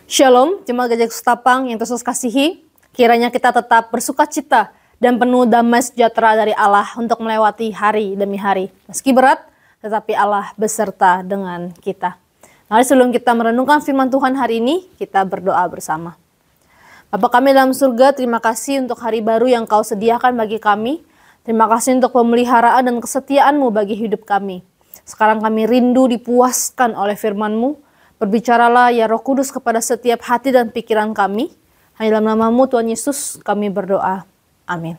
Shalom, jemaat Gereja Ketapang yang Yesus kasihi. Kiranya kita tetap bersuka cita dan penuh damai sejahtera dari Allah untuk melewati hari demi hari. Meski berat, tetapi Allah beserta dengan kita. Mari sebelum kita merenungkan firman Tuhan hari ini, kita berdoa bersama. Bapa kami dalam surga, terima kasih untuk hari baru yang Kau sediakan bagi kami. Terima kasih untuk pemeliharaan dan kesetiaan-Mu bagi hidup kami. Sekarang kami rindu dipuaskan oleh firman-Mu. Berbicaralah ya Roh Kudus kepada setiap hati dan pikiran kami. Hanya dalam nama-Mu Tuhan Yesus kami berdoa. Amin.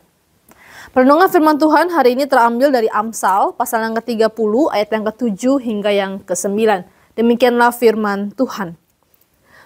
Perenungan firman Tuhan hari ini terambil dari Amsal pasal yang ke-30 ayat yang ke-7 hingga yang ke-9. Demikianlah firman Tuhan.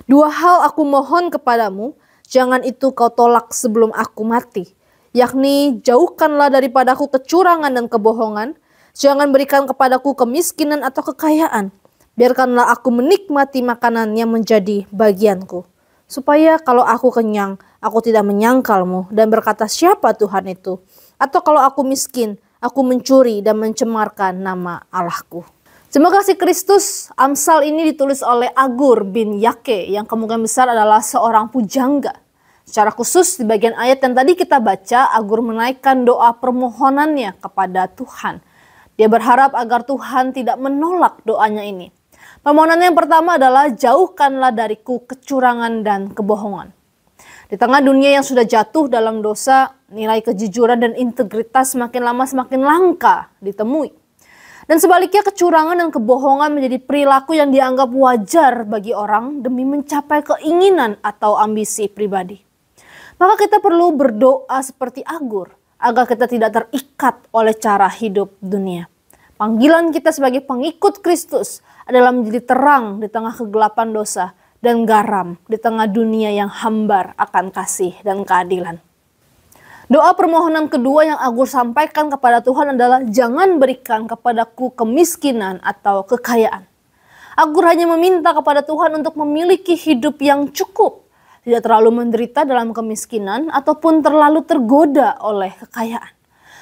Dua hal aku mohon kepadamu, jangan itu kau tolak sebelum aku mati. Yakni jauhkanlah daripadaku kecurangan dan kebohongan. Jangan berikan kepadaku kemiskinan atau kekayaan. Biarkanlah aku menikmati makanan yang menjadi bagianku. Supaya kalau aku kenyang, aku tidak menyangkalmu dan berkata siapa Tuhan itu. Atau kalau aku miskin, aku mencuri dan mencemarkan nama Allahku. Terima kasih Kristus, Amsal ini ditulis oleh Agur bin Yake yang kemungkinan besar adalah seorang pujangga. Secara khusus di bagian ayat yang tadi kita baca, Agur menaikkan doa permohonannya kepada Tuhan. Dia berharap agar Tuhan tidak menolak doanya ini. Permohonan yang pertama adalah jauhkanlah dariku kecurangan dan kebohongan. Di tengah dunia yang sudah jatuh dalam dosa, nilai kejujuran dan integritas semakin lama semakin langka ditemui. Dan sebaliknya kecurangan dan kebohongan menjadi perilaku yang dianggap wajar bagi orang demi mencapai keinginan atau ambisi pribadi. Maka kita perlu berdoa seperti Agur agar kita tidak terikat oleh cara hidup dunia. Panggilan kita sebagai pengikut Kristus adalah menjadi terang di tengah kegelapan dosa dan garam di tengah dunia yang hambar akan kasih dan keadilan. Doa permohonan kedua yang Agur sampaikan kepada Tuhan adalah jangan berikan kepadaku kemiskinan atau kekayaan. Agur hanya meminta kepada Tuhan untuk memiliki hidup yang cukup, tidak terlalu menderita dalam kemiskinan ataupun terlalu tergoda oleh kekayaan.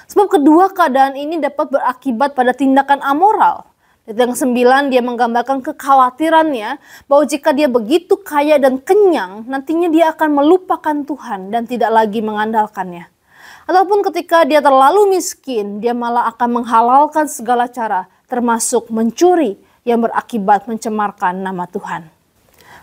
Sebab kedua keadaan ini dapat berakibat pada tindakan amoral. Di yang 9 dia menggambarkan kekhawatirannya bahwa jika dia begitu kaya dan kenyang, nantinya dia akan melupakan Tuhan dan tidak lagi mengandalkannya. Ataupun ketika dia terlalu miskin, dia malah akan menghalalkan segala cara, termasuk mencuri yang berakibat mencemarkan nama Tuhan.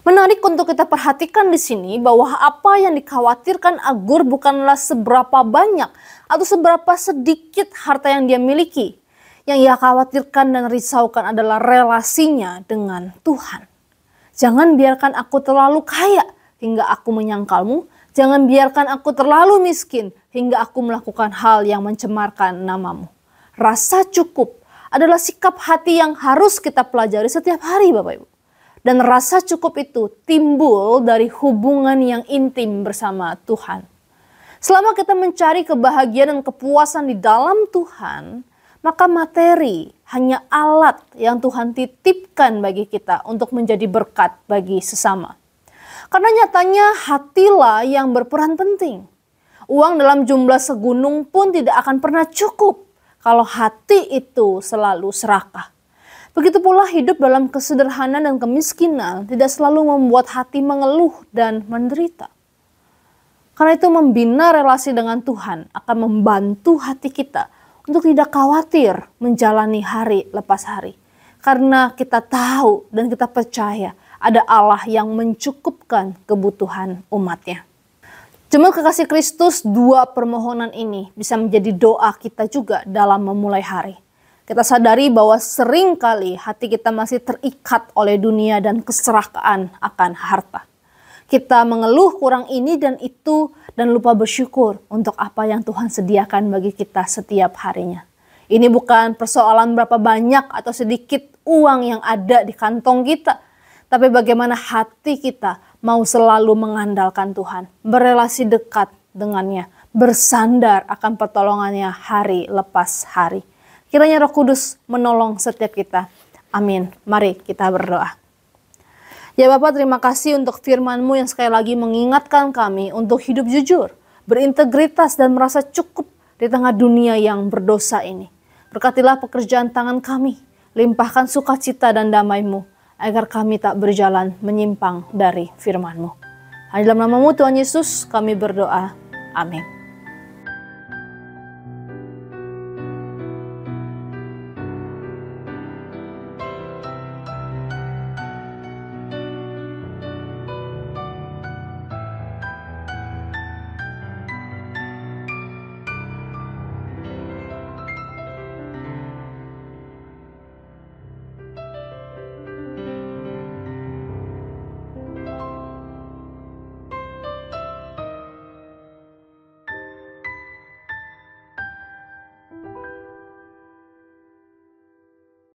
Menarik untuk kita perhatikan di sini bahwa apa yang dikhawatirkan Agur bukanlah seberapa banyak atau seberapa sedikit harta yang dia miliki. Yang ia khawatirkan dan risaukan adalah relasinya dengan Tuhan. Jangan biarkan aku terlalu kaya hingga aku menyangkalmu. Jangan biarkan aku terlalu miskin hingga aku melakukan hal yang mencemarkan namamu. Rasa cukup adalah sikap hati yang harus kita pelajari setiap hari Bapak Ibu. Dan rasa cukup itu timbul dari hubungan yang intim bersama Tuhan. Selama kita mencari kebahagiaan dan kepuasan di dalam Tuhan, maka materi hanya alat yang Tuhan titipkan bagi kita untuk menjadi berkat bagi sesama. Karena nyatanya hatilah yang berperan penting. Uang dalam jumlah segunung pun tidak akan pernah cukup kalau hati itu selalu serakah. Begitu pula hidup dalam kesederhanaan dan kemiskinan tidak selalu membuat hati mengeluh dan menderita. Karena itu membina relasi dengan Tuhan akan membantu hati kita untuk tidak khawatir menjalani hari lepas hari. Karena kita tahu dan kita percaya ada Allah yang mencukupkan kebutuhan umatnya. Jemaat kekasih Kristus, dua permohonan ini bisa menjadi doa kita juga dalam memulai hari. Kita sadari bahwa sering kali hati kita masih terikat oleh dunia dan keserakahan akan harta. Kita mengeluh kurang ini dan itu dan lupa bersyukur untuk apa yang Tuhan sediakan bagi kita setiap harinya. Ini bukan persoalan berapa banyak atau sedikit uang yang ada di kantong kita. Tapi bagaimana hati kita mau selalu mengandalkan Tuhan. Berelasi dekat dengannya. Bersandar akan pertolongannya hari lepas hari. Kiranya Roh Kudus menolong setiap kita. Amin. Mari kita berdoa. Ya Bapak, terima kasih untuk firman-Mu yang sekali lagi mengingatkan kami untuk hidup jujur, berintegritas dan merasa cukup di tengah dunia yang berdosa ini. Berkatilah pekerjaan tangan kami, limpahkan sukacita dan damai-Mu, agar kami tak berjalan menyimpang dari firman-Mu. Hanya dalam nama-Mu Tuhan Yesus kami berdoa. Amin.